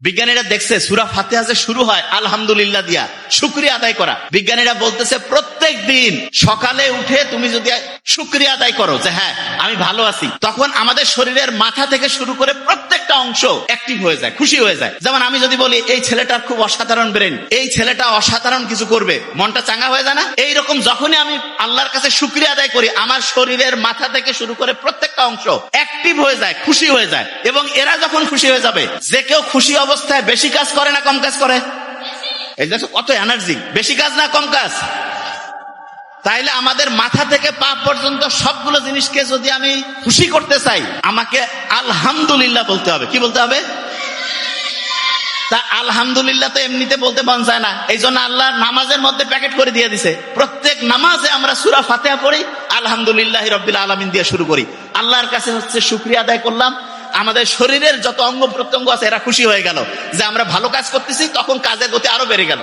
বিজ্ঞানীরা দেখছে সূরা ফাতিহা যে শুরু হয় আলহামদুলিল্লাহ দিয়া, শুকরিয়া আদায় করা। বিজ্ঞানীরা বলতেছে প্রত্যেক দিন সকালে উঠে তুমি যদি শুকরিয়া আদায় করো যে হ্যাঁ আমি ভালো আছি, তখন আমাদের শরীরের মাথা থেকে শুরু করে প্রত্যেকটা অংশ অ্যাক্টিভ হয়ে যায়, খুশি হয়ে যায়। যেমন আমি যদি বলি এই ছেলেটার খুব অসাধারণ ব্রেন, এই ছেলেটা অসাধারণ কিছু করবে, মনটা চাঙ্গা হয়ে যায় না? এইরকম যখনই আমি আল্লাহর কাছে শুকরিয়া আদায় করি, আমার শরীরের মাথা থেকে শুরু করে প্রত্যেকটা অংশ অ্যাক্টিভ হয়ে যায়, খুশি হয়ে যায়। এবং এরা যখন খুশি হয়ে যাবে, যে কেউ খুশি অবস্থায় বেশি কাজ করে না কম কাজ করে? এই দেখো কত এনার্জি, বেশি কাজ না কম কাজ? তাইলে আমাদের মাথা থেকে পা পর্যন্ত সবগুলো জিনিসকে যদি আমি খুশি করতে চাই, আমাকে আলহামদুলিল্লাহ বলতে হবে। কি বলতে হবে? তা আলহামদুলিল্লাহ তো এমনিতে বলতে মন চায় না, এই জন্য আল্লাহ নামাজের মধ্যে প্যাকেট করে দিয়ে দিছে। প্রত্যেক নামাজে আমরা সূরা ফাতিহা পড়ি, আলহামদুলিল্লাহি রাব্বিল আলামিন দিয়ে শুরু করি। আল্লাহর কাছে হচ্ছে শুকরিয়া আদায় করলাম, আমাদের শরীরের যত অঙ্গ প্রত্যঙ্গ আছে এরা খুশি হয়ে গেল যে আমরা ভালো কাজ করতেছি, তখন কাজের গতি আরো বেড়ে গেল।